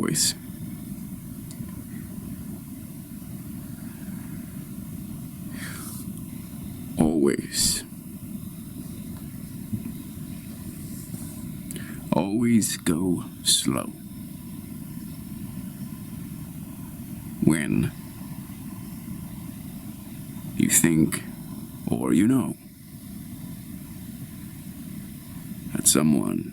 Always. Always. Always go slow. When you think or you know that someone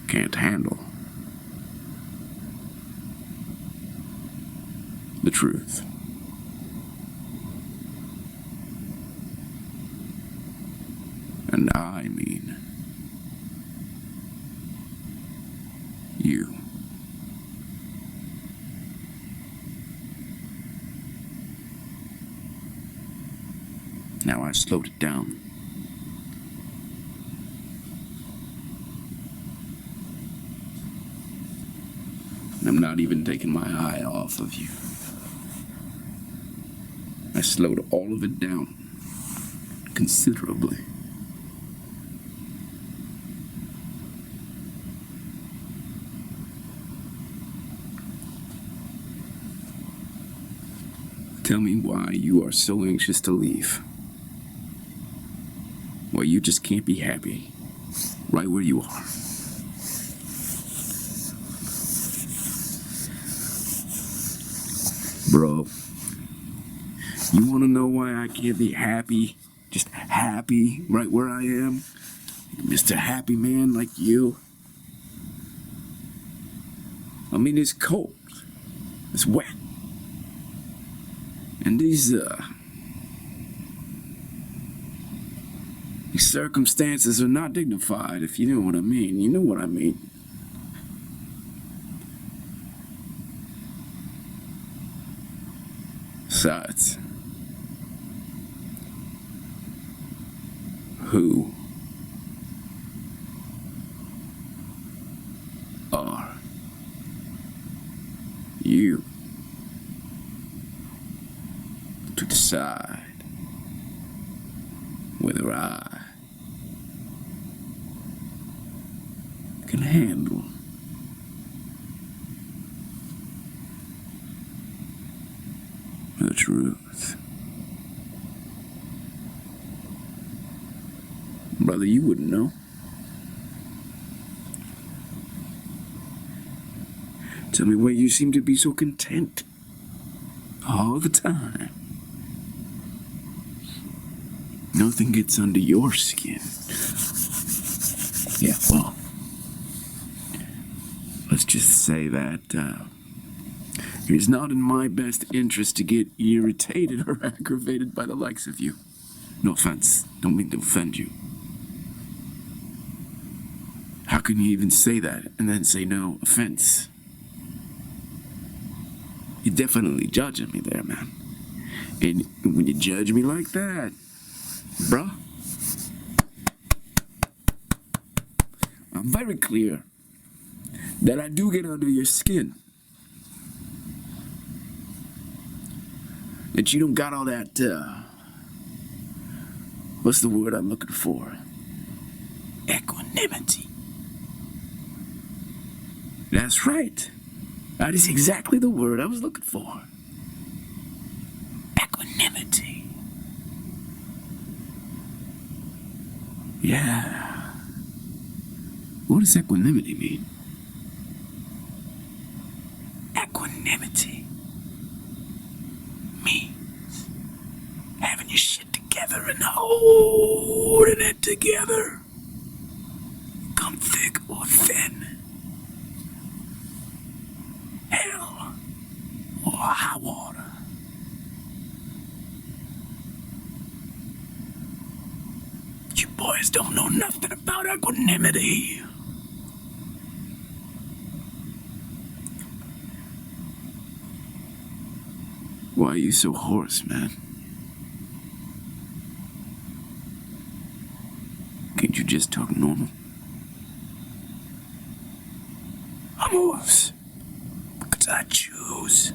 can't handle the truth. And I mean you. Now I slowed it down. And I'm not even taking my eye off of you. I slowed all of it down considerably. Tell me why you are so anxious to leave. Why you just can't be happy right where you are. Bro, you want to know why I can't be happy? Just happy right where I am? Mr. Happy Man like you? I mean, it's cold. It's wet. And these circumstances are not dignified, if you know what I mean. You know what I mean. Besides, who are you to decide whether I can handle the truth? Brother, you wouldn't know. Tell me why you seem to be so content all the time. Nothing gets under your skin. Yeah, well, let's just say that it's not in my best interest to get irritated or aggravated by the likes of you. No offense, don't mean to offend you. How can you even say that and then say no offense? You're definitely judging me there, man. And when you judge me like that, bruh, I'm very clear that I do get under your skin. That you don't got all that, what's the word I'm looking for? Equanimity. That's right. That is exactly the word I was looking for. Equanimity. Yeah. What does equanimity mean? Equanimity means having your shit together and holding it together. Come thick or thin. Hell or high water. You boys don't know nothing about equanimity. Why are you so hoarse, man? Can't you just talk normal? I'm hoarse because I choose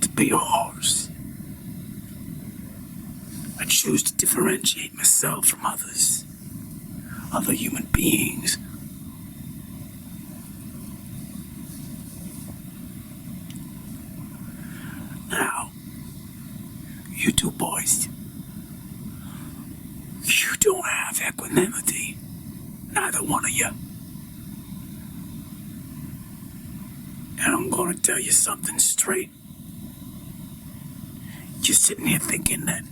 to be a horse. choose to differentiate myself from others, other human beings, Neither one of you. And I'm gonna tell you something straight. You're sitting here thinking that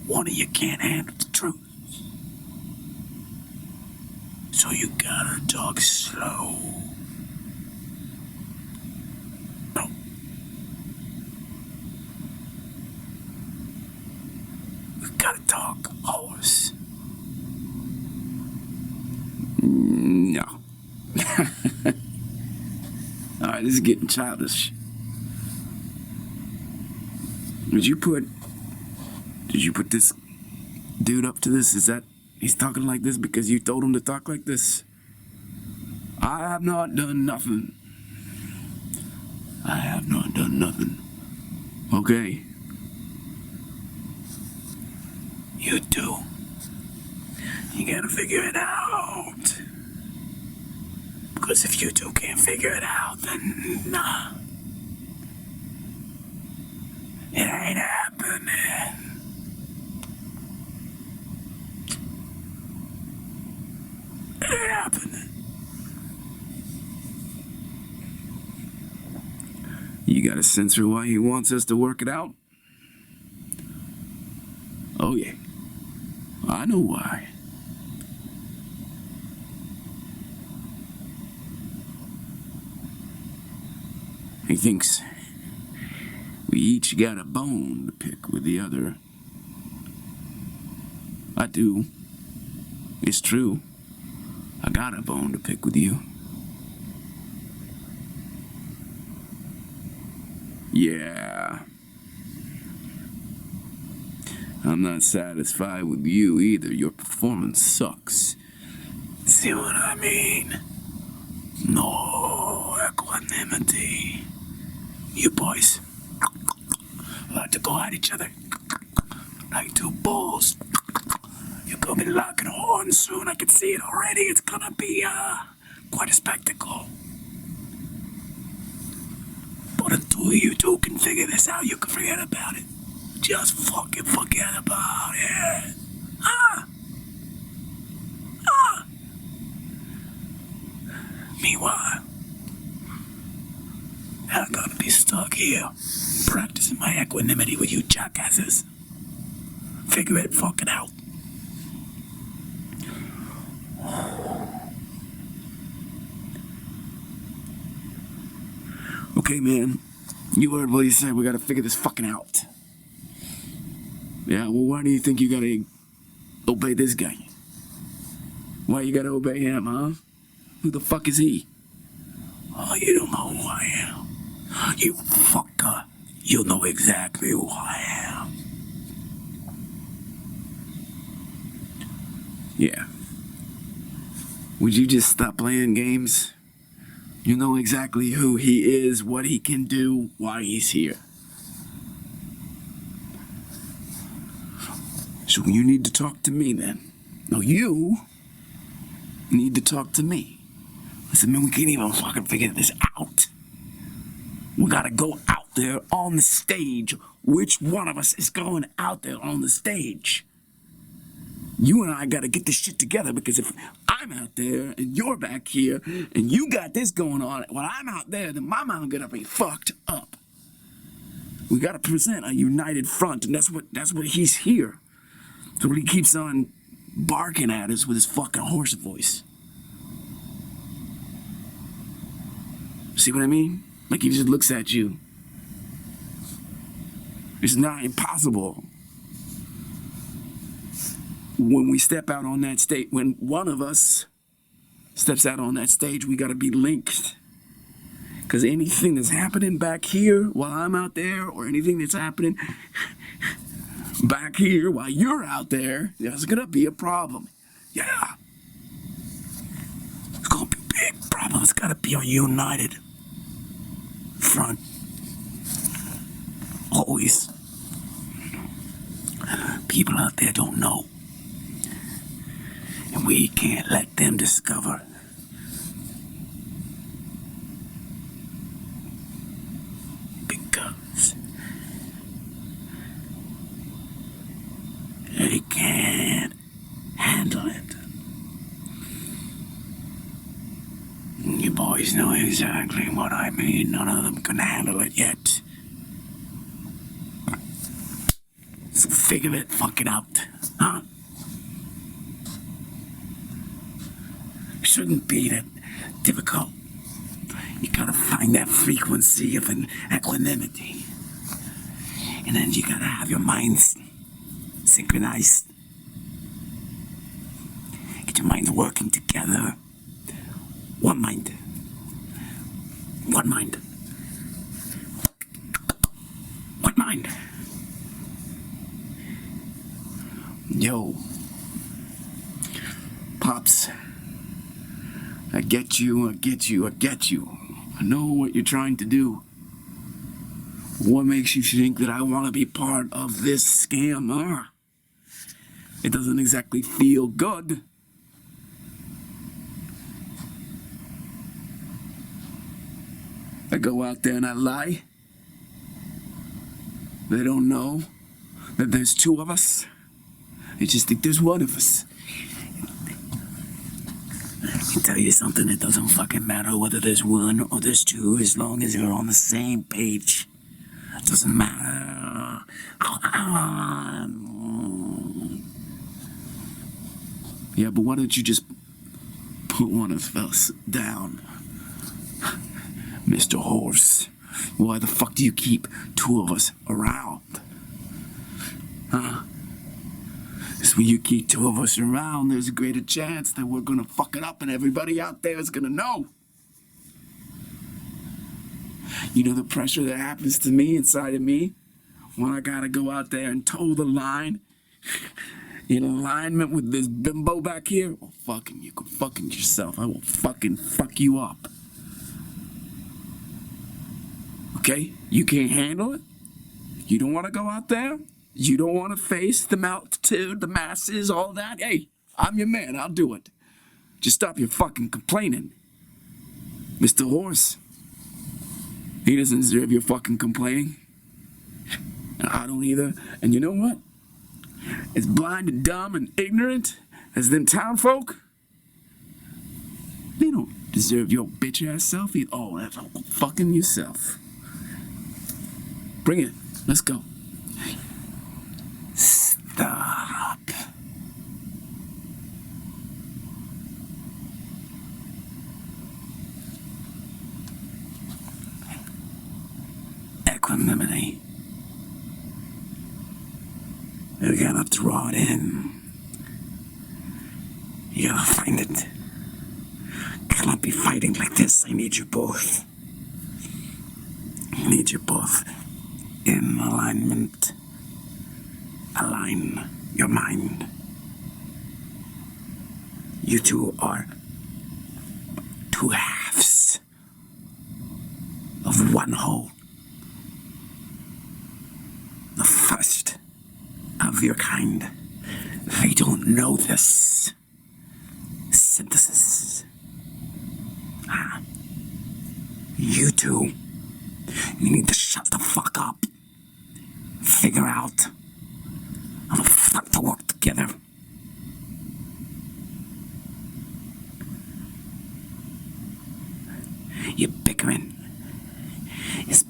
one of you can't handle the truth. So you gotta talk slow. No. We gotta talk hoarse. No. Alright, this is getting childish. Did you put this dude up to this? Is that he's talking like this because you told him to talk like this? I have not done nothing. I have not done nothing. Okay. You do. You gotta figure it out. Because if you two can't figure it out, then nah. It ain't happening. It ain't happening. You got a sense for why he wants us to work it out? Oh yeah. I know why. He thinks we each got a bone to pick with the other. I do. It's true. I got a bone to pick with you. Yeah. I'm not satisfied with you either. Your performance sucks. See what I mean? No equanimity. You boys like to go at each other like two bulls. You're gonna be locking horns soon. I can see it already. It's gonna be quite a spectacle. But until you two can figure this out, you can forget about it. Just fucking forget about it. Meanwhile, I'm gonna be stuck here, practicing my equanimity with you jackasses. Figure it fucking out. Okay, man. You heard what he said. We gotta figure this fucking out. Yeah, well, why do you think you gotta obey this guy? Why you gotta obey him, huh? Who the fuck is he? Oh, you don't know who I am. You fucker. You know exactly who I am. Yeah. Would you just stop playing games? You know exactly who he is, what he can do, why he's here. So you need to talk to me then. No, you need to talk to me. Listen, man, we can't even fucking figure this out. We gotta go out there on the stage. Which one of us is going out there on the stage? You and I gotta get this shit together, because if I'm out there and you're back here and you got this going on while I'm out there, then my mouth gonna be fucked up. We gotta present a united front, and that's what he's here. So he keeps on barking at us with his fucking hoarse voice. See what I mean? Like he just looks at you. It's not impossible. When we step out on that stage, when one of us steps out on that stage, we gotta be linked. Because anything that's happening back here while I'm out there, or anything that's happening back here while you're out there, there's gonna be a problem. Yeah. It's gonna be a big problem. It's gotta be a united front. Always. People out there don't know. And we can't let them discover. Because they can't handle it. You boys know exactly what I mean. None of them can handle it yet. So figure it fucking out, huh? Shouldn't be that difficult. You gotta find that frequency of an equanimity. And then you gotta have your minds synchronized. Get your minds working together. One mind. One mind. One mind. Yo. Pops. I get you. I know what you're trying to do. What makes you think that I want to be part of this scam, huh? It doesn't exactly feel good. I go out there and I lie. They don't know that there's two of us. They just think there's one of us. I can tell you something, it doesn't fucking matter whether there's one or there's two, as long as you're on the same page. It doesn't matter. Yeah, but why don't you just put one of us down? Mr. Horse, why the fuck do you keep two of us around? Huh? Because when you keep two of us around, there's a greater chance that we're gonna fuck it up and everybody out there is gonna know. You know the pressure that happens to me inside of me when I gotta go out there and toe the line in alignment with this bimbo back here? Well, fucking, you can fucking yourself. I will fucking fuck you up. Okay? You can't handle it? You don't want to go out there? You don't want to face the multitude, the masses, all that? Hey, I'm your man. I'll do it. Just stop your fucking complaining. Mr. Horse. He doesn't deserve your fucking complaining. And I don't either. And you know what? As blind and dumb and ignorant as them town folk, they don't deserve your bitch ass self either. Oh, that's fucking yourself. Bring it. Let's go. Stop. Equanimity. You gotta draw it in. You gotta find it. Cannot be fighting like this. I need you both. I need you both in alignment. Align your mind. You two are two halves of one whole. The first of your kind. They don't know this. Synthesis. You two, you need to shut the fuck up. Figure out how the fuck to work together. Your bickering is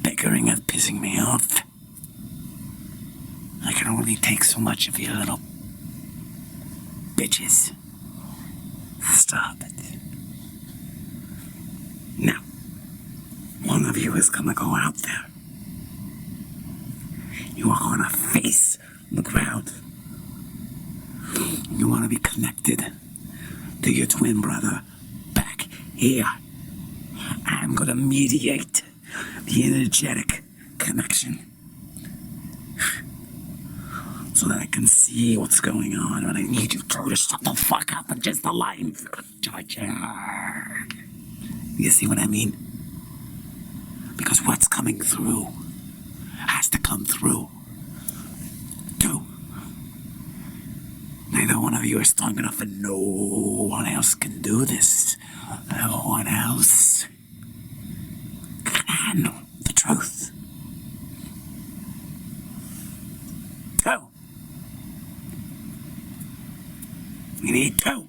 bickering and pissing me off. I can only take so much of you little bitches. Stop it. Now, one of you is gonna go out there. You are gonna face the crowd. You wanna be connected to your twin brother back here. I'm gonna mediate the energetic connection so that I can see what's going on. But I need you two to shut the fuck up and just align. You see what I mean? Because what's coming through has to come through. Two. Neither one of you is strong enough, and no one else can do this. No one else can handle the truth. Two. We need two.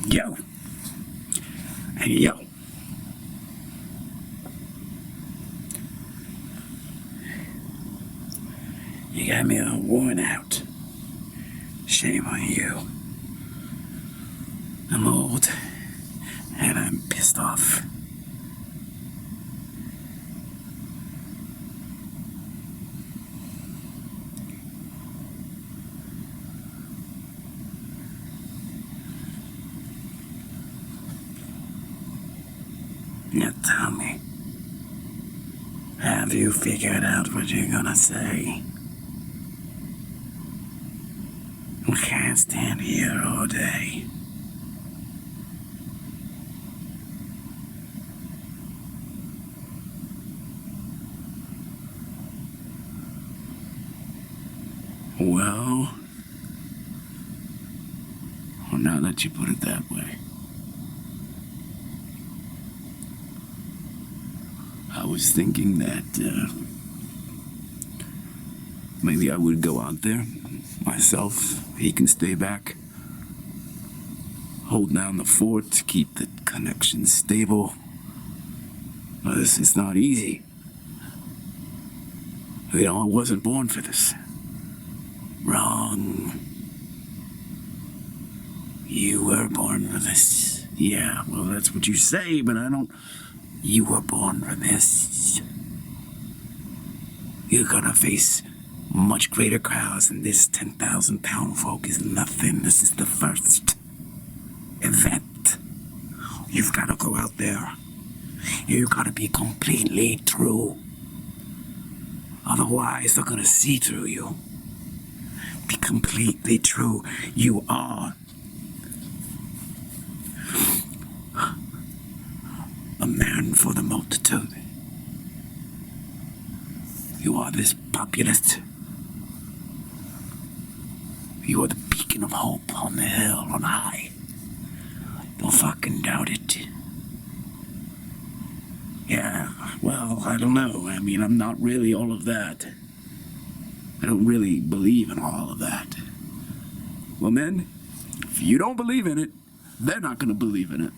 Yo. Hey, yo. You got me all worn out. Shame on you. I'm old, and I'm pissed off. Now tell me, have you figured out what you're gonna say? We can't stand here all day. Well, now that you put it that way, I was thinking that maybe I would go out there myself. He can stay back, hold down the fort, keep the connection stable. This is not easy. You know, I wasn't born for this. Wrong. You were born for this. Yeah, well, that's what you say, but I don't... You were born for this. You're gonna face much greater crowds, and this 10,000-pound folk is nothing. This is the first event. You've gotta go out there. You gotta be completely true. Otherwise, they're gonna see through you. Be completely true. You are a man for the multitude. You are this populist. You are the beacon of hope on the hill on high. Don't fucking doubt it. Yeah, well, I don't know. I mean, I'm not really all of that. I don't really believe in all of that. Well, men, if you don't believe in it, they're not gonna believe in it.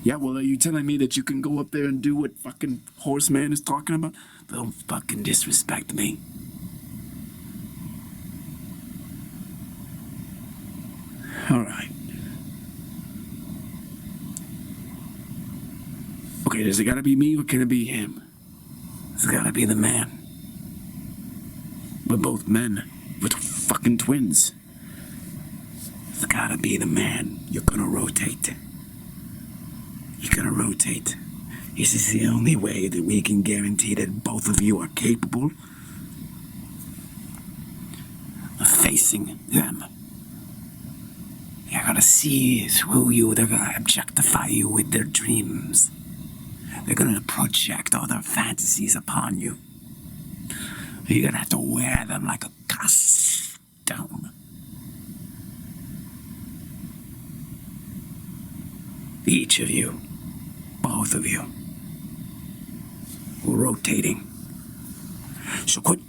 Yeah, well, are you telling me that you can go up there and do what fucking Horseman is talking about? Don't fucking disrespect me. Alright. Okay, does it gotta be me or can it be him? It's gotta be the man. We're both men. We're fucking twins. It's gotta be the man. You're gonna rotate. You're gonna rotate. This is the only way that we can guarantee that both of you are capable of facing them. They're gonna see through you. They're gonna objectify you with their dreams. They're gonna project all their fantasies upon you. You're gonna have to wear them like a costume. Each of you, both of you, rotating. So quit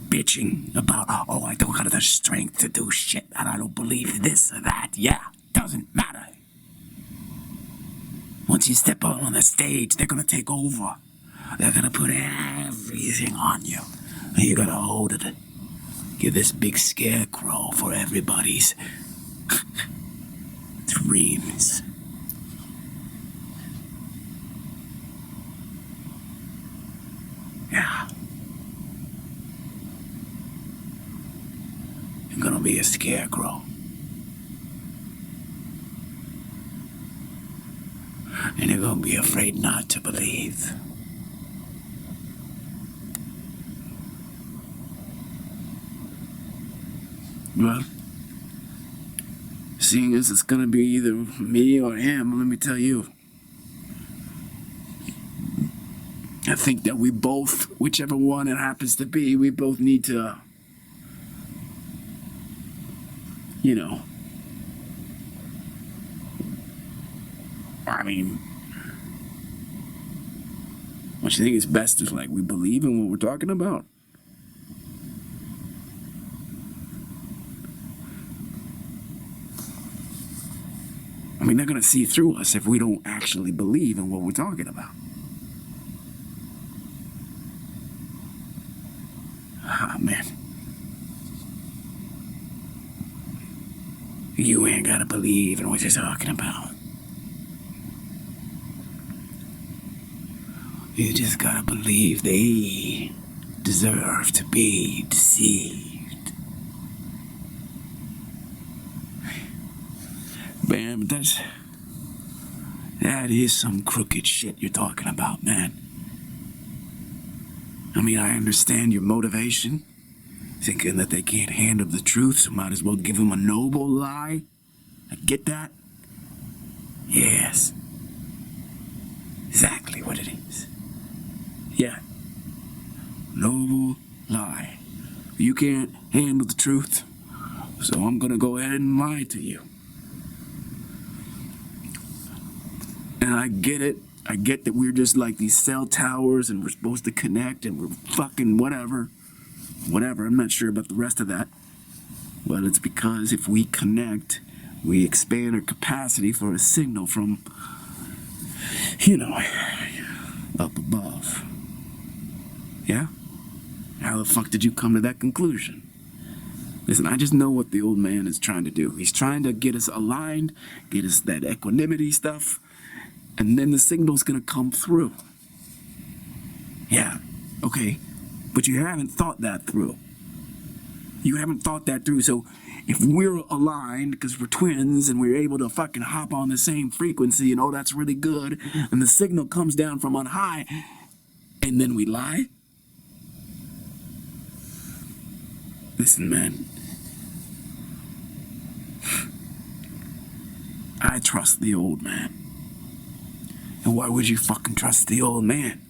bitching about, oh, I don't have the strength to do shit, and I don't believe this or that. Yeah, doesn't matter. Once you step out on the stage, they're gonna take over. They're gonna put everything on you. And you gotta hold it. You're this big scarecrow for everybody's dreams. Yeah. You're gonna be a scarecrow. And you're gonna be afraid not to believe. Well, seeing as it's gonna be either me or him, let me tell you, I think that we both, whichever one it happens to be, we both need to, you know, I mean, what you think is best is like we believe in what we're talking about. I mean, they're going to see through us if we don't actually believe in what we're talking about. Ah, man. You ain't got to believe in what you're talking about. You just got to believe they deserve to be deceived. Man, that is some crooked shit you're talking about, man. I mean, I understand your motivation, thinking that they can't handle the truth, so might as well give them a noble lie. I get that. Yes. Exactly what it is. Yeah. Noble lie. You can't handle the truth, so I'm gonna go ahead and lie to you. And I get it. I get that we're just like these cell towers and we're supposed to connect and we're fucking whatever. Whatever, I'm not sure about the rest of that. Well, it's because if we connect, we expand our capacity for a signal from, up above. Yeah? How the fuck did you come to that conclusion? Listen, I just know what the old man is trying to do. He's trying to get us aligned, get us that equanimity stuff, and then the signal's gonna come through. Yeah, okay, but you haven't thought that through. You haven't thought that through, so if we're aligned, because we're twins, and we're able to fucking hop on the same frequency, and oh, that's really good, and the signal comes down from on high, and then we lie? Listen, man. I trust the old man. And why would you fucking trust the old man?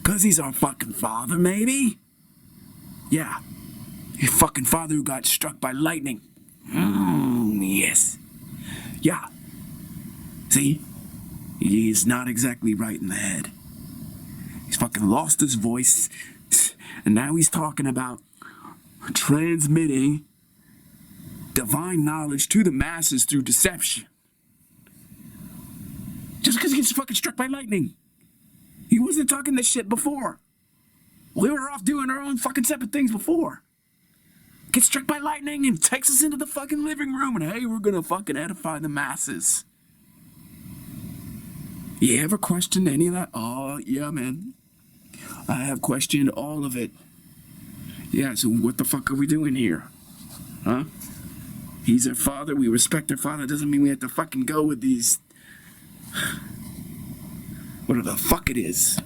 'Cause he's our fucking father, maybe? Yeah. Your fucking father who got struck by lightning. Yes. Yeah. See? He's not exactly right in the head. He's fucking lost his voice. And now he's talking about transmitting divine knowledge to the masses through deception. Just because he gets fucking struck by lightning. He wasn't talking this shit before. We were off doing our own fucking separate things before. Gets struck by lightning and takes us into the fucking living room and hey, we're gonna fucking edify the masses. You ever questioned any of that? Oh, yeah, man. I have questioned all of it. Yeah, so what the fuck are we doing here? Huh? He's our father, we respect our father, doesn't mean we have to fucking go with these... whatever the fuck it is.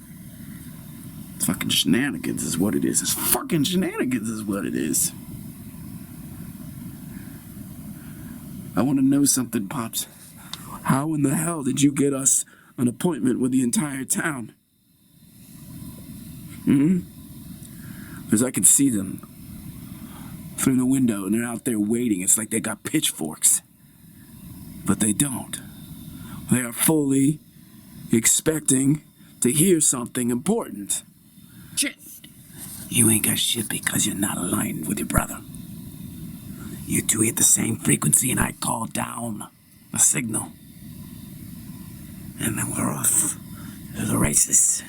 It's fucking shenanigans is what it is. It's fucking shenanigans is what it is. I want to know something, Pops. How in the hell did you get us an appointment with the entire town? Because I can see them through the window and they're out there waiting. It's like they got pitchforks. But they don't. They are fully expecting to hear something important. Shit. You ain't got shit because you're not aligned with your brother. You two hit the same frequency and I call down a signal. And then we're off to the races.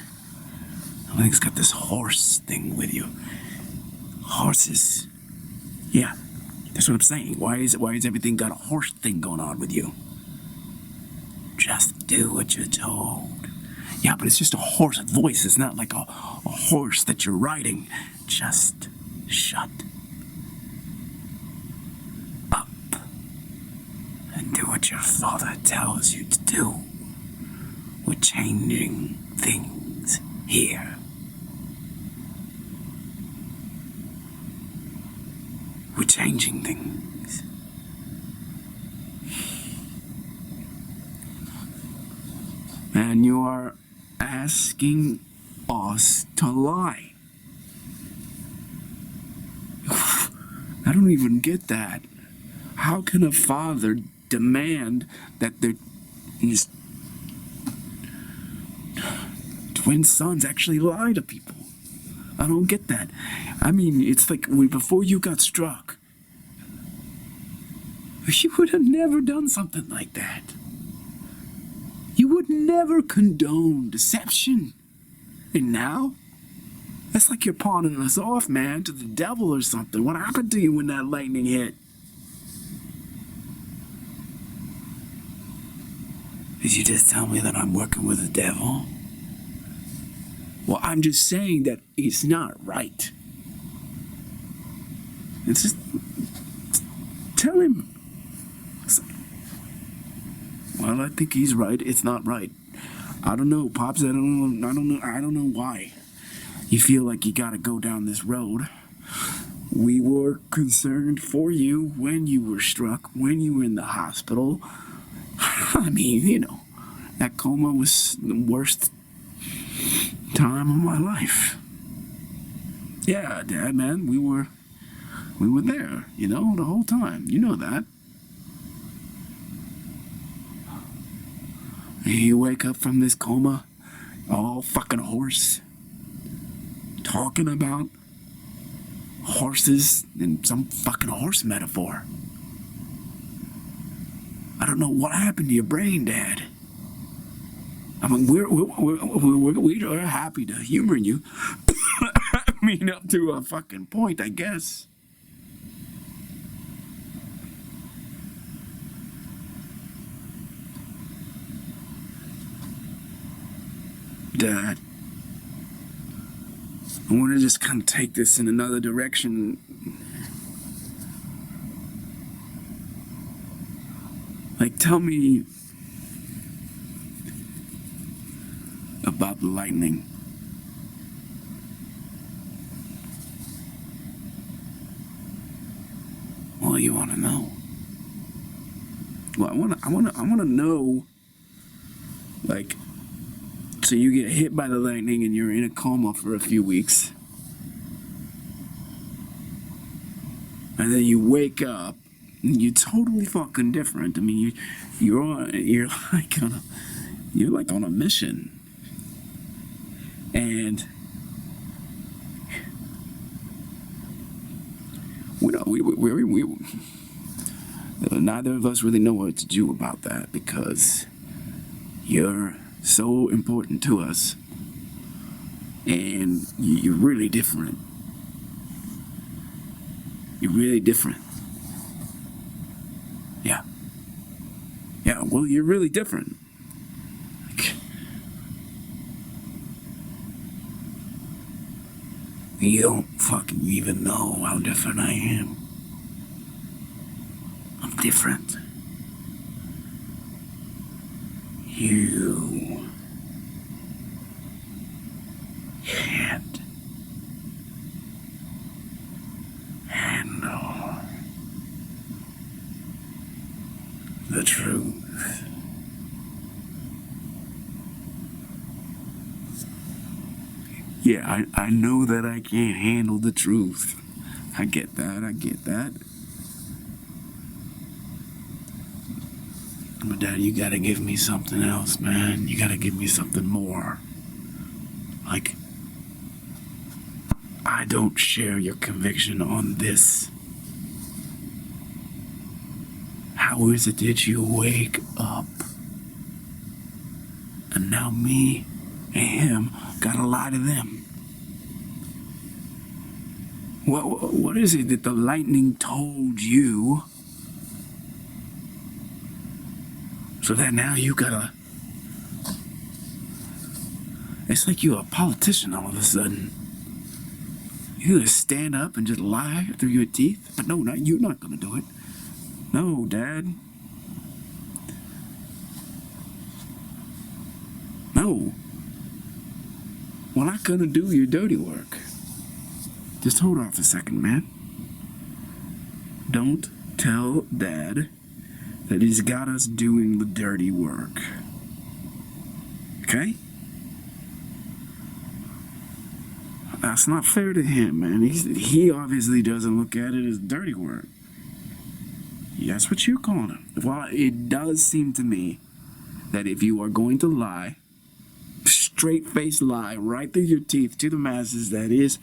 I think it's got this horse thing with you. Horses. Yeah, that's what I'm saying. Why is everything got a horse thing going on with you? Just do what you're told. Yeah, but it's just a horse voice. It's not like a horse that you're riding. Just shut up and do what your father tells you to do. We're changing things here. We're changing things. And you are asking us to lie. I don't even get that. How can a father demand that his twin sons actually lie to people? I don't get that. I mean, it's like before you got struck, you would have never done something like that. never condoned deception. And now, it's like you're pawning us off, man, to the devil or something. What happened to you when that lightning hit? Did you just tell me that I'm working with the devil? Well, I'm just saying that it's not right. It's just... tell him. Well, I think he's right. It's not right. I don't know, Pops. I don't know why you feel like you gotta go down this road. We were concerned for you when you were struck, when you were in the hospital. I mean, you know, that coma was the worst time of my life. Yeah, Dad, man, we were there, you know, the whole time. You know that. You wake up from this coma, all fucking hoarse, talking about horses and some fucking horse metaphor. I don't know what happened to your brain, Dad. I mean, we are happy to humor you. I mean, up to a fucking point, I guess. Dad, I want to just kind of take this in another direction. Like, tell me about the lightning. Well, you want to know? Well, I want to know, like, so you get hit by the lightning and you're in a coma for a few weeks. And then you wake up and you're totally fucking different. I mean, you're like on a mission. And we neither of us really know what to do about that, because you're so important to us, and you're really different. You're really different. Yeah. Yeah, well, you're really different. You don't fucking even know how different I am. I'm different. You can't handle the truth. Yeah, I know that I can't handle the truth. I get that. But Dad, you gotta give me something else, man. You gotta give me something more. Like, I don't share your conviction on this. How is it that you wake up and now me and him gotta lie to them? What is it that the lightning told you so that now you gotta... It's like you're a politician all of a sudden. You're gonna stand up and just lie through your teeth? But no, you're not gonna do it. No, Dad. No. We're not gonna do your dirty work. Just hold off a second, man. Don't tell Dad that he's got us doing the dirty work. Okay? That's not fair to him, man. He obviously doesn't look at it as dirty work. That's what you're calling it. Well, it does seem to me that if you are going to lie, straight-faced lie, right through your teeth to the masses, that is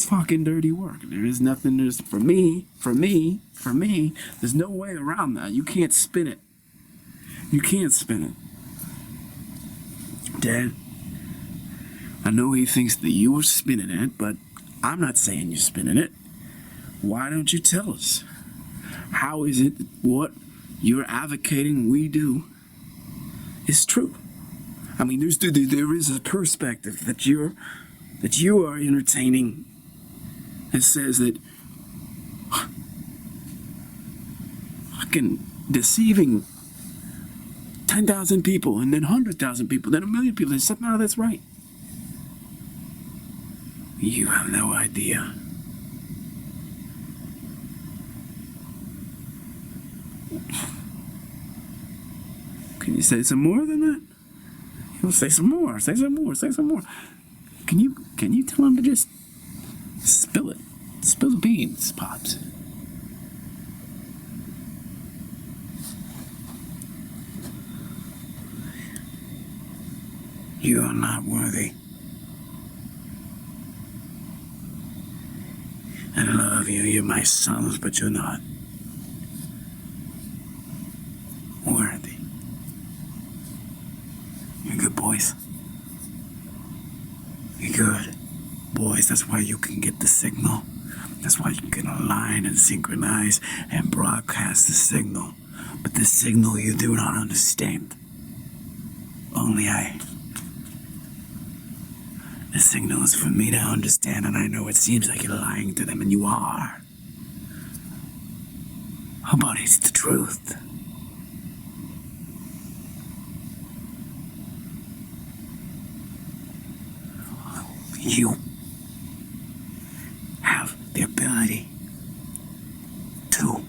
fucking dirty work. There is nothing, for me, there's no way around that. You can't spin it. You can't spin it. Dad, I know he thinks that you were spinning it, but I'm not saying you're spinning it. Why don't you tell us? How is it that what you're advocating we do is true? I mean, there is a perspective that you are entertaining that says that fucking deceiving 10,000 people and then 100,000 people, then 1,000,000 people, and somehow that's right. You have no idea. Can you say some more than that? He'll say some more, say some more, say some more. Can you tell him to just spill it? Spill the beans, Pops. You are not worthy. I love you, you're my sons, but you're not worthy. You're good boys. You're good boys, that's why you can get the signal. That's why you can align and synchronize and broadcast the signal. But the signal you do not understand. Only I. The signal is for me to understand, and I know it seems like you're lying to them, and you are. But it's the truth. You have the ability to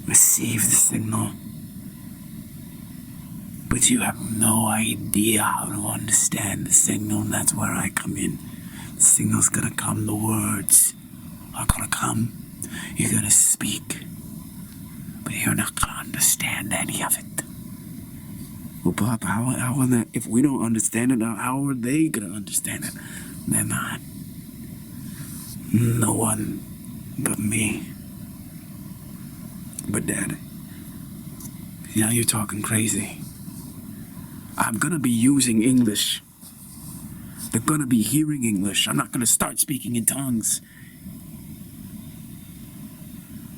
receive the signal, but you have no idea how to understand the signal, and that's where I come in. The signal's gonna come, the words are gonna come, you're gonna speak, but you're not gonna understand any of it. Well, Pop, how that, if we don't understand it, how are they gonna understand it? They're not. No one but me. But Dad, now you're talking crazy. I'm gonna be using English. They're gonna be hearing English. I'm not gonna start speaking in tongues.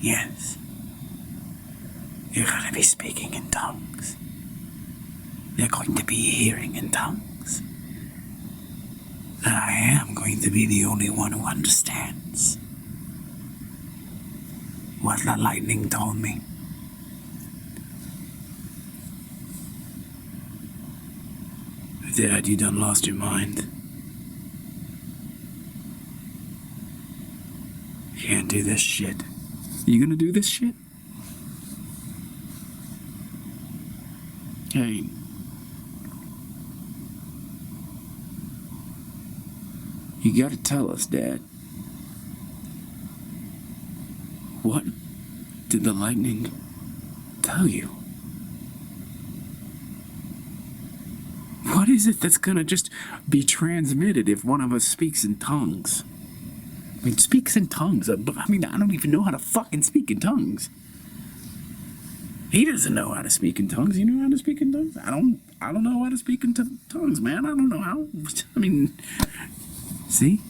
Yes. You're gonna be speaking in tongues. They're going to be hearing in tongues. And I am going to be the only one who understands what the lightning told me. Dad, you done lost your mind. You can't do this shit. You gonna do this shit? Hey. You gotta tell us, Dad. What did the lightning tell you? What is it that's gonna just be transmitted if one of us speaks in tongues? I mean, speaks in tongues. I don't even know how to fucking speak in tongues. He doesn't know how to speak in tongues. You know how to speak in tongues? I don't know how to speak in tongues, man. I don't know how. I mean, see?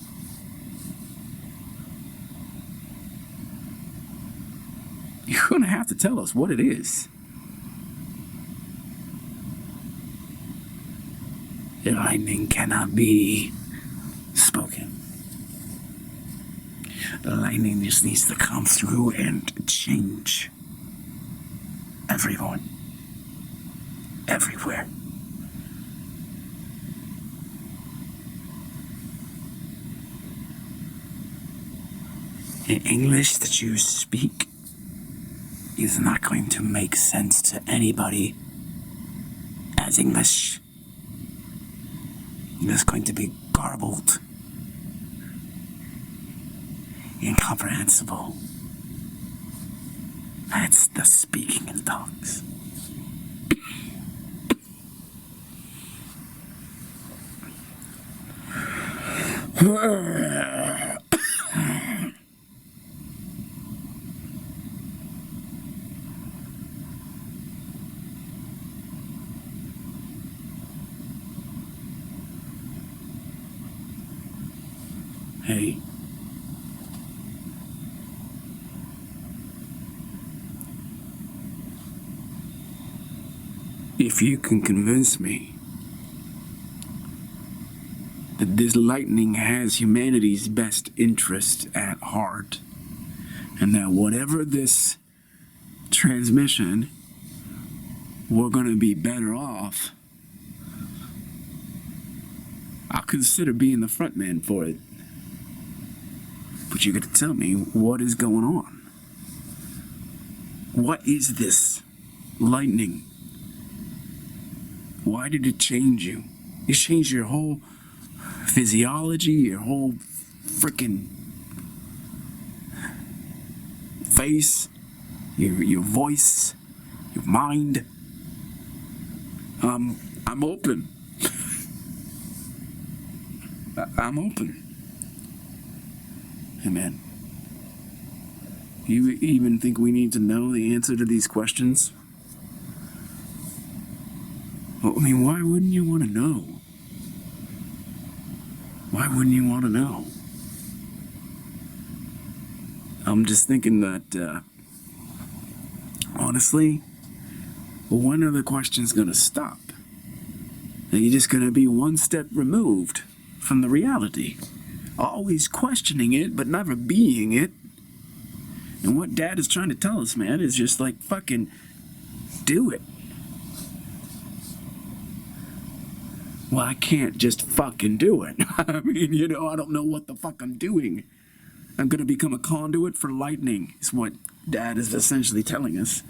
You're gonna have to tell us what it is. The lightning cannot be spoken. The lightning just needs to come through and change everyone, everywhere. The English that you speak is not going to make sense to anybody as English. It's going to be garbled, incomprehensible. That's the speaking in tongues. Hey, if you can convince me that this lightning has humanity's best interest at heart, and that whatever this transmission, we're gonna be better off, I'll consider being the front man for it. But you gotta tell me what is going on. What is this lightning? Why did it change you? It changed your whole physiology, your whole freaking face, your voice, your mind. I'm open. I'm open. Hey man, you even think we need to know the answer to these questions? Well, I mean, why wouldn't you want to know? Why wouldn't you want to know? I'm just thinking that, honestly, when are the questions going to stop? Are you just going to be one step removed from the reality? Always questioning it, but never being it. And what Dad is trying to tell us, man, is just like, fucking do it. Well, I can't just fucking do it. I mean, I don't know what the fuck I'm doing. I'm gonna become a conduit for lightning, is what Dad is essentially telling us.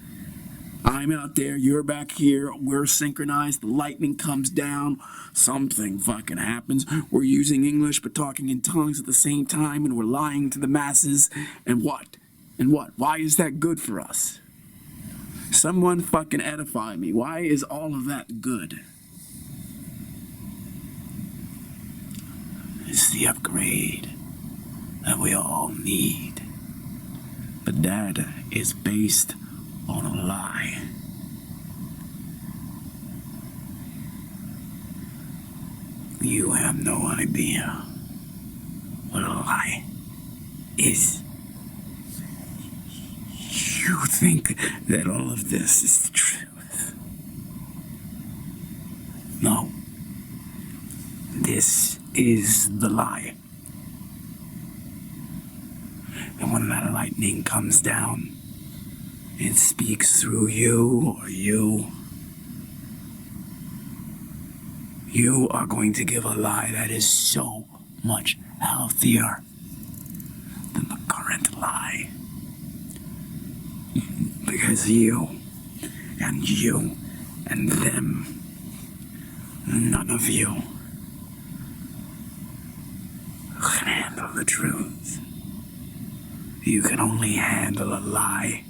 I'm out there, you're back here, we're synchronized, the lightning comes down, something fucking happens. We're using English but talking in tongues at the same time, and we're lying to the masses. And what? And what? Why is that good for us? Someone fucking edify me. Why is all of that good? It's the upgrade that we all need. But Dad is based on a lie. You have no idea what a lie is. You think that all of this is the truth. No. This is the lie. And when that lightning comes down, it speaks through you, or you are going to give a lie that is so much healthier than the current lie. Because you and them, none of you can handle the truth. You can only handle a lie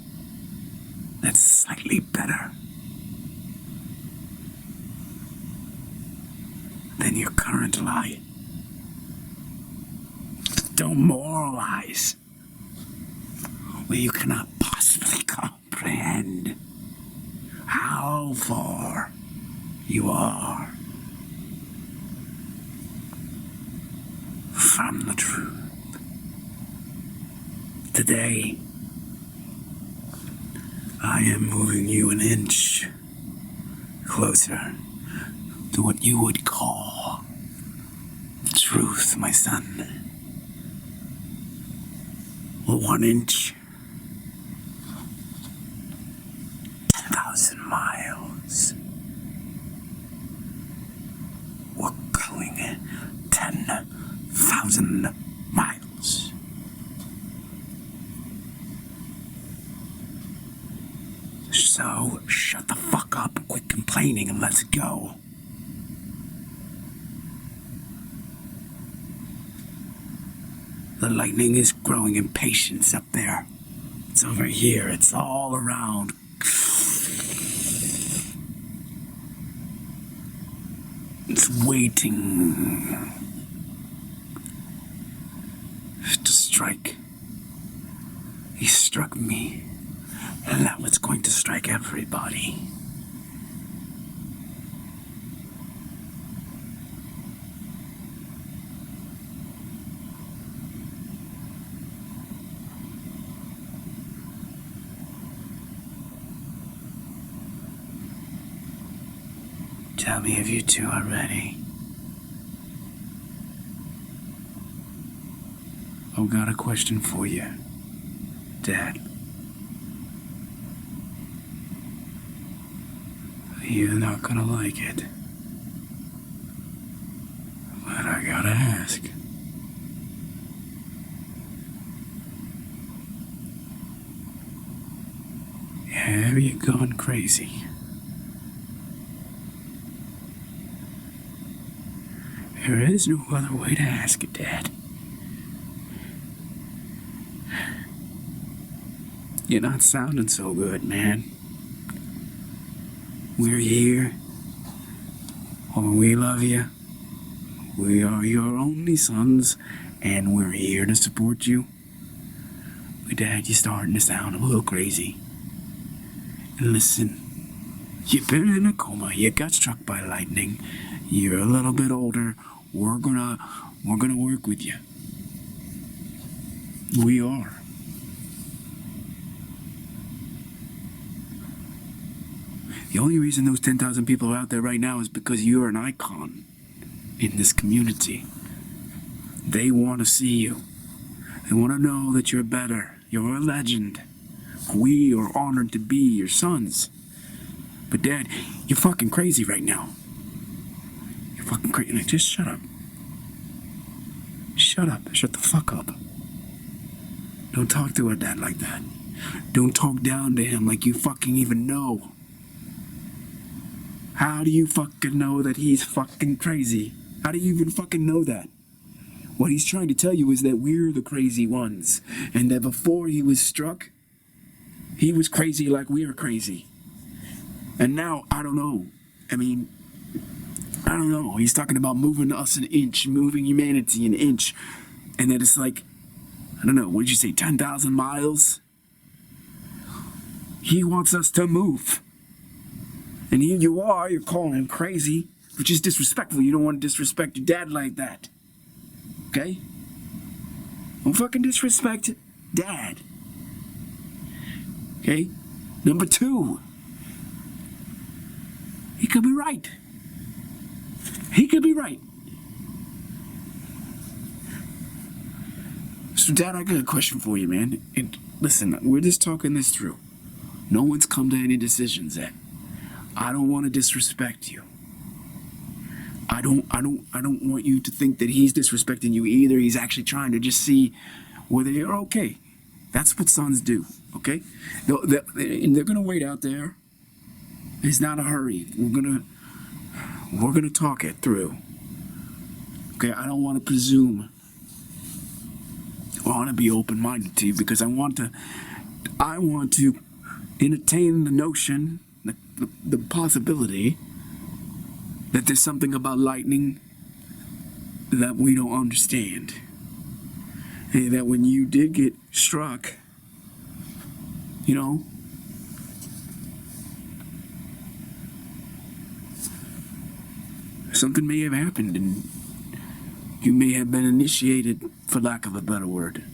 that's slightly better than your current lie. Don't moralize where you cannot possibly comprehend how far you are from the truth. Today, I am moving you an inch closer to what you would call truth, my son. 1 inch, 10,000 miles. We're going 10,000 miles. So, shut the fuck up and quit complaining and let's go. The lightning is growing impatience up there. It's over here. It's all around. It's waiting to strike. He struck me. And now it's going to strike everybody. Tell me if you two are ready. I've got a question for you, Dad. You're not gonna like it, but I gotta ask. Have you gone crazy? There is no other way to ask it, Dad. You're not sounding so good, man. We're here. Oh, we love you. We are your only sons, and we're here to support you. But Dad, you're starting to sound a little crazy. And listen, you've been in a coma. You got struck by lightning. You're a little bit older. We're gonna work with you. We are. The only reason those 10,000 people are out there right now is because you're an icon in this community. They want to see you. They want to know that you're better. You're a legend. We are honored to be your sons. But Dad, you're fucking crazy right now. You're fucking crazy. Like, just shut up. Shut up. Shut the fuck up. Don't talk to our dad like that. Don't talk down to him like you fucking even know. How do you fucking know that he's fucking crazy? How do you even fucking know that? What he's trying to tell you is that we're the crazy ones, and that before he was struck, he was crazy like we're crazy. And now, I don't know. I don't know. He's talking about moving us an inch, moving humanity an inch, and that it's like, I don't know, what did you say, 10,000 miles? He wants us to move. And here you are, you're calling him crazy, which is disrespectful. You don't want to disrespect your dad like that. Okay? Don't fucking disrespect Dad. Okay? Number 2. He could be right. He could be right. So Dad, I got a question for you, man. And listen, we're just talking this through. No one's come to any decisions yet. I don't want to disrespect you. I don't want you to think that he's disrespecting you either. He's actually trying to just see whether you're okay. That's what sons do, okay? And they're gonna wait out there. It's not a hurry. We're gonna talk it through. Okay, I don't want to presume. I want to be open-minded to you because I want to entertain the notion, the possibility that there's something about lightning that we don't understand. And that when you did get struck, you know, something may have happened and you may have been initiated, for lack of a better word.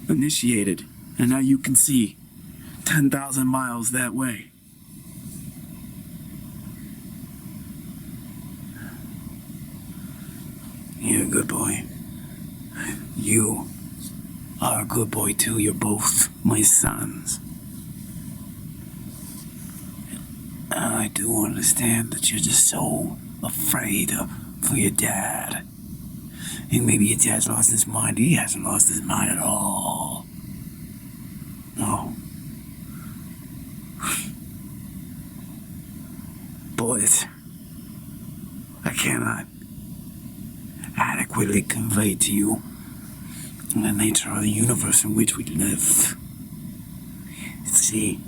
Initiated. And now you can see 10,000 miles that way. You're a good boy. You are a good boy too. You're both my sons. And I do understand that you're just so afraid for your dad. And maybe your dad's lost his mind. He hasn't lost his mind at all. No. Boys, I cannot adequately convey to you the nature of the universe in which we live. See,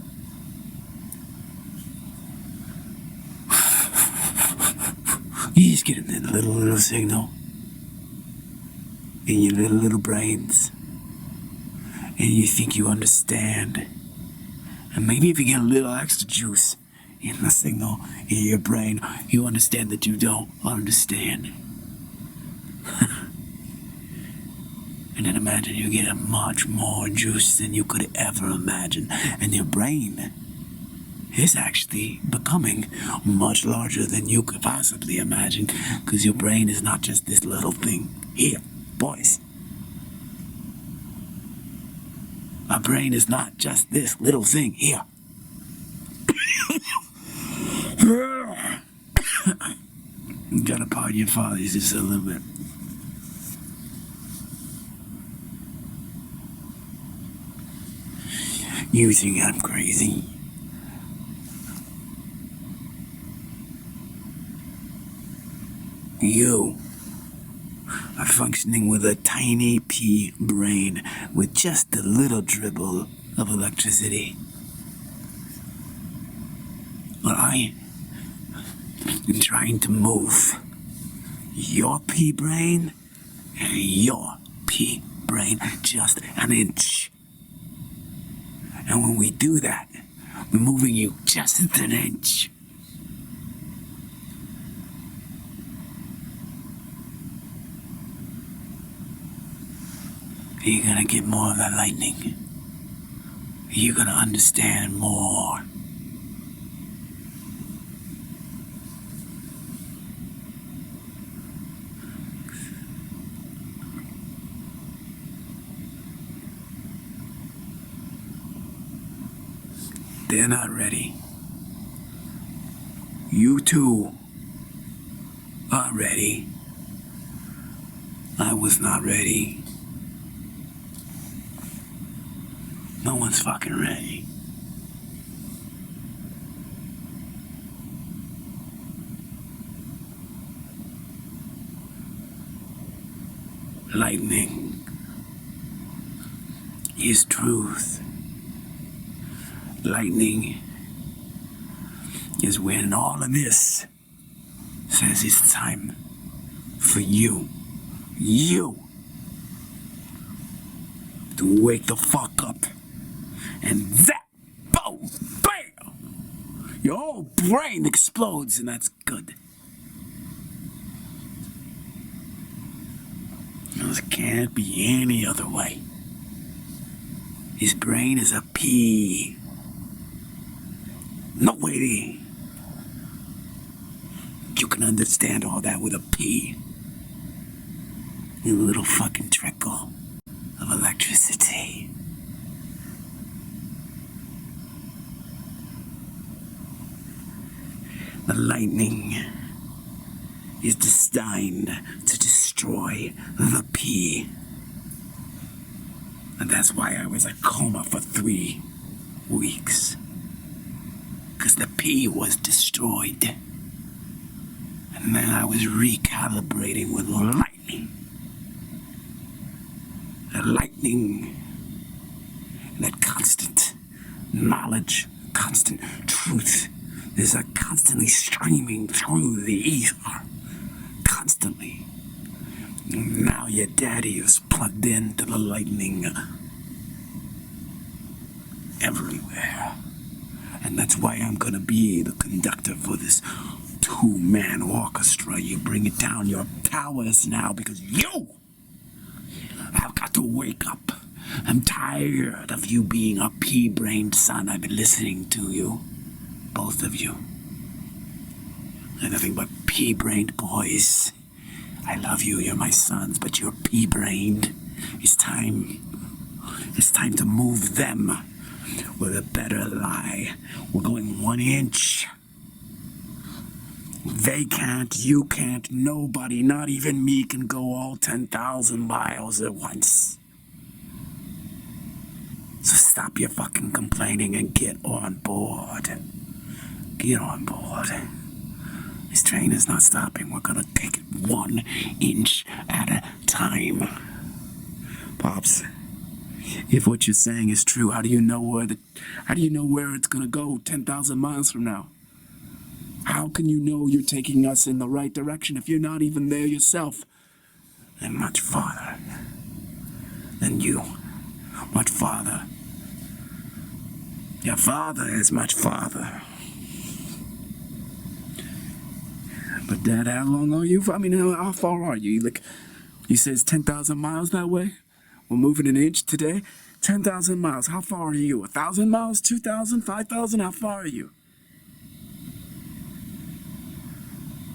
you just get a little signal in your little brains, and you think you understand. And maybe if you get a little extra juice in the signal in your brain, you understand that you don't understand. And then imagine you get much more juice than you could ever imagine. And your brain is actually becoming much larger than you could possibly imagine, because your brain is not just this little thing here, boys. My brain is not just this little thing here. You gotta pardon your father, he's just a little bit. You think I'm crazy? You are functioning with a tiny pea brain with just a little dribble of electricity. Well, I am trying to move your pea brain and your pea brain just an inch. And when we do that, we're moving you just an inch. You're gonna get more of that lightning. You're gonna understand more. They're not ready. You too are ready. I was not ready. No one's fucking ready. Lightning is truth. Lightning is when all of this says it's time for you to wake the fuck up. And that, boom, bam, your whole brain explodes, and that's good. It can't be any other way. His brain is a pea. No way you can understand all that with a pea. A little fucking trickle of electricity. The lightning is destined to destroy the pea. And that's why I was a coma for 3 weeks. Because the pea was destroyed. And then I was recalibrating with lightning. The lightning, that constant knowledge, constant truth, is a constantly streaming through the ether. Constantly. And now your daddy is plugged into the lightning everywhere. And that's why I'm gonna be the conductor for this 2-man orchestra. You bring it down your towers now because you have got to wake up. I'm tired of you being a pea-brained son. I've been listening to you. Both of you. They're nothing but pea-brained boys. I love you, you're my sons, but you're pea-brained. It's time to move them with a better lie. We're going 1 inch. They can't, you can't, nobody, not even me, can go all 10,000 miles at once. So stop your fucking complaining and get on board. Get on board. This train is not stopping. We're gonna take it 1 inch at a time. Pops, if what you're saying is true, how do you know where it's gonna go 10,000 miles from now? How can you know you're taking us in the right direction if you're not even there yourself? And much farther than you. Much farther. Your father is much farther. But Dad, how long are you? I mean, how far are you? Like, you said it's 10,000 miles that way? We're moving an inch today? 10,000 miles. How far are you? 1,000 miles? 2,000? 5,000? How far are you?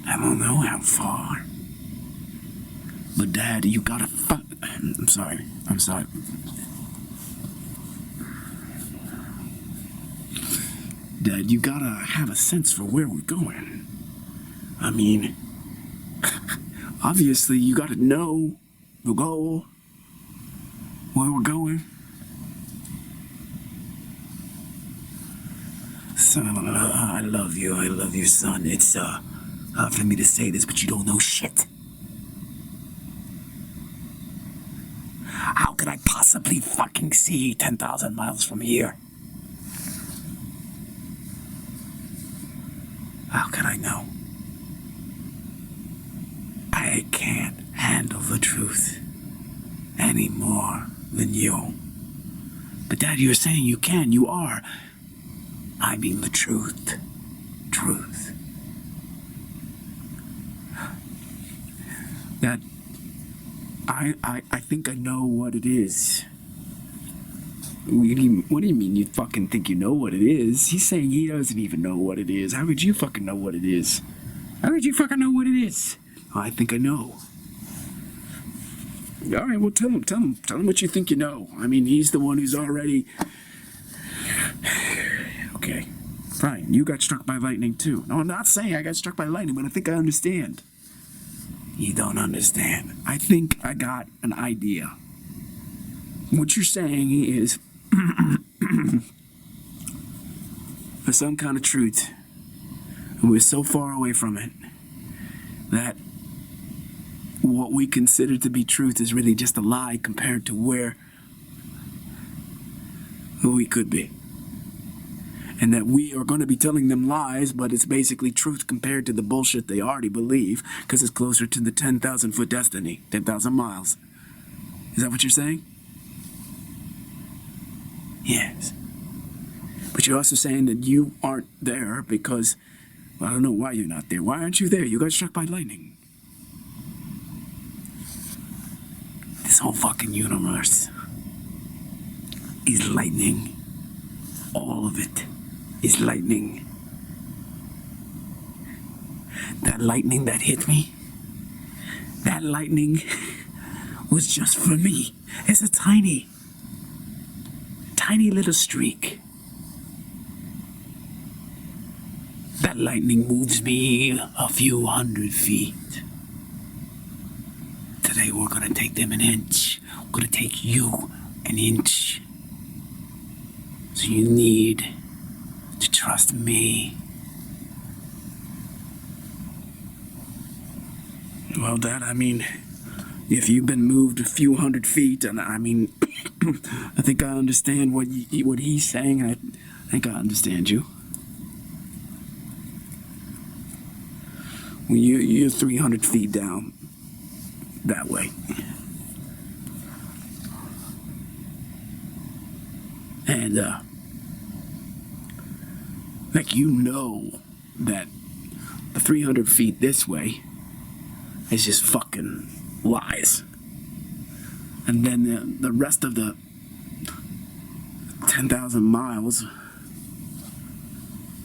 I don't know how far. But Dad, you gotta I'm sorry. Dad, you gotta have a sense for where we're going. I mean, obviously you gotta know the goal, where we're going. Son, I love you, son. It's hard for me to say this, but you don't know shit. How could I possibly fucking see 10,000 miles from here? How could I know? I can't handle the truth any more than you. But Dad, you're saying you can, you are. I mean the truth. Truth. Dad, I think I know what it is. What do you mean you fucking think you know what it is? He's saying he doesn't even know what it is. How would you fucking know what it is? How would you fucking know what it is? Oh, I think I know. All right, well, tell him what you think you know. I mean, he's the one who's already... Okay, fine. You got struck by lightning, too. No, I'm not saying I got struck by lightning, but I think I understand. You don't understand. I think I got an idea. What you're saying is... for some kind of truth, and we're so far away from it, that what we consider to be truth is really just a lie compared to where we could be. And that we are going to be telling them lies, but it's basically truth compared to the bullshit they already believe, because it's closer to the 10,000 foot destiny, 10,000 miles. Is that what you're saying? Yes. But you're also saying that you aren't there because, well, I don't know why you're not there. Why aren't you there? You got struck by lightning. This whole fucking universe is lightning. All of it is lightning. That lightning that hit me, that lightning was just for me. It's a tiny little streak. That lightning moves me a few 100 feet. Today we're gonna take them an inch. We're gonna take you an inch. So you need to trust me. Well, Dad, I mean, if you've been moved a few 100 feet, and I mean, I think I understand what he's saying. I think I understand you. Well, you're 300 feet down that way. And, like, you know that the 300 feet this way is just fucking lies. And then the rest of the 10,000 miles,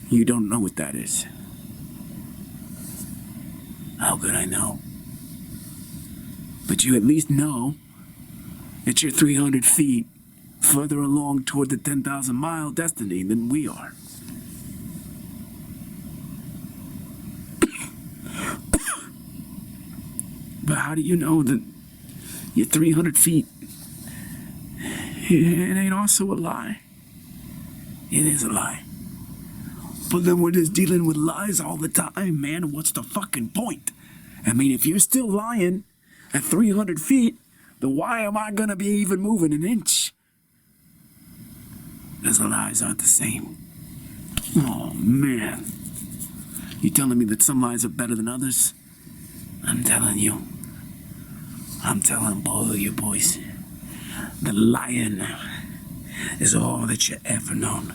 you don't know what that is. How could I know? But you at least know that you're 300 feet further along toward the 10,000 mile destiny than we are. But how do you know that you're 300 feet? It ain't also a lie. It is a lie. But then we're just dealing with lies all the time, man. What's the fucking point? I mean, if you're still lying at 300 feet, then why am I gonna be even moving an inch? Because the lies aren't the same. Oh, man. You telling me that some lies are better than others? I'm telling you. I'm telling both of you boys. The lying is all that you ever known.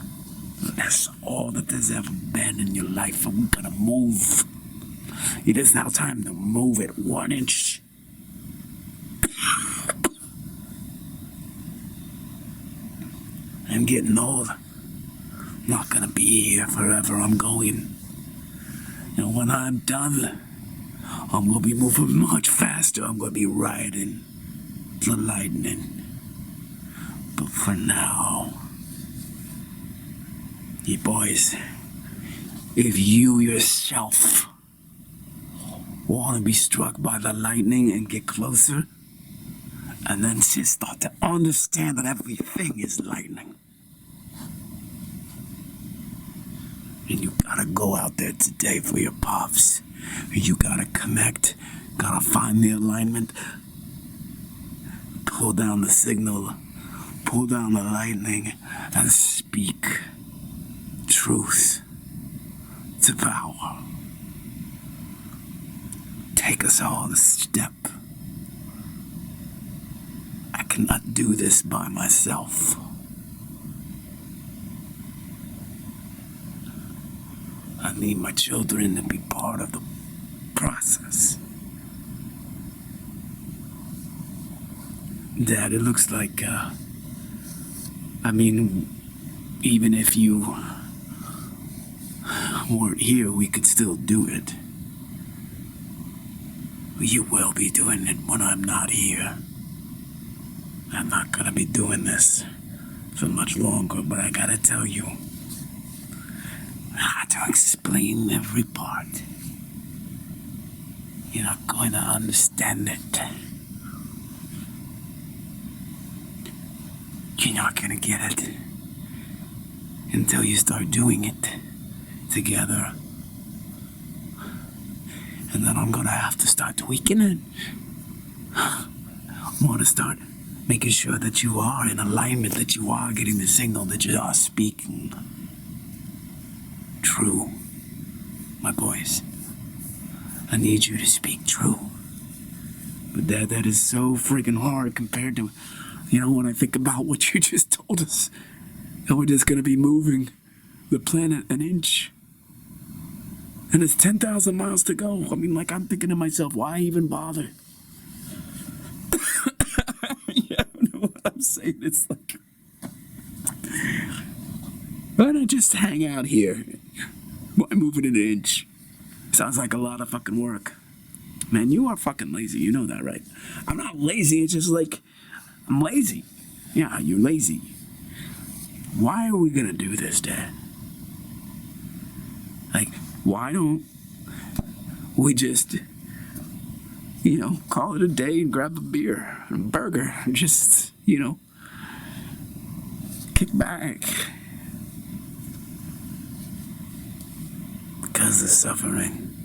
That's all that there's ever been in your life. And we're gonna move. It is now time to move it 1 inch. I'm getting old. Not gonna be here forever. I'm going. And when I'm done, I'm gonna be moving much faster. I'm gonna be riding the lightning. But for now, you boys, if you yourself want to be struck by the lightning and get closer, and then just start to understand that everything is lightning, and you gotta go out there today for your pops. You gotta connect, gotta find the alignment, pull down the signal, pull down the lightning, and speak truth to power. Take us all a step. I cannot do this by myself. I need my children to be part of the process. Dad, it looks like, even if you weren't here, we could still do it. You will be doing it when I'm not here. I'm not gonna be doing this for much longer, but I gotta tell you, I had to explain every part. You're not going to understand it. You're not gonna get it until you start doing it together. And then I'm gonna have to start tweaking it. I wanna start making sure that you are in alignment, that you are getting the signal, that you are speaking true, my boys. I need you to speak true. But that is so freaking hard compared to, when I think about what you just told us, that we're just gonna be moving the planet an inch. And it's 10,000 miles to go. I'm thinking to myself, why even bother? Yeah, I know what I'm saying. It's like, why not just hang out here? Why move it an inch? Sounds like a lot of fucking work. Man, you are fucking lazy. You know that, right? I'm not lazy. It's just like, I'm lazy. Yeah, you're lazy. Why are we gonna do this, Dad? Why don't we just, call it a day and grab a beer and a burger and just, kick back? Because of suffering.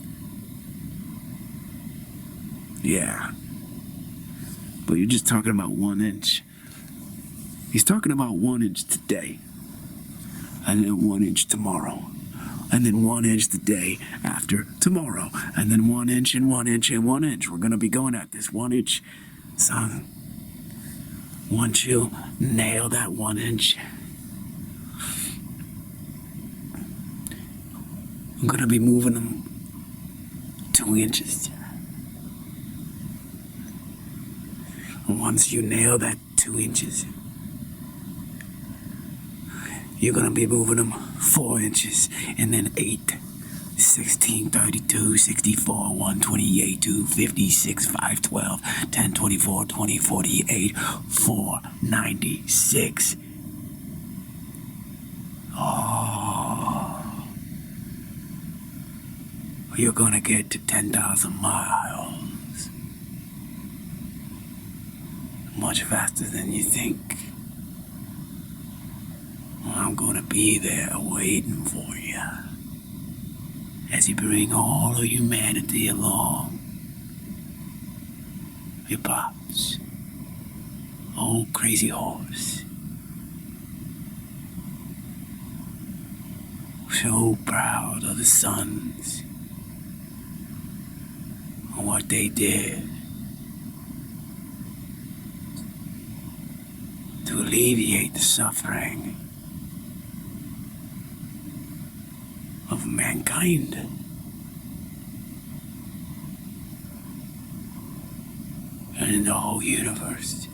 Yeah. But you're just talking about 1 inch. He's talking about 1 inch today. And then 1 inch tomorrow. And then 1 inch the day after tomorrow. And then 1 inch and 1 inch and 1 inch. We're gonna be going at this 1 inch, son. Once you nail that 1 inch, I'm gonna be moving them 2 inches. And once you nail that 2 inches, you're gonna be moving them 4 inches, and then 8, 16, 32, 64, 128, 256, 512, 10, 24, 20, 48, 496. Oh, you're gonna get to 10,000 miles much faster than you think. I'm gonna be there waiting for you as you bring all of humanity along. Your pops, old crazy horse, so proud of the sons and what they did to alleviate the suffering of mankind. And in the whole universe.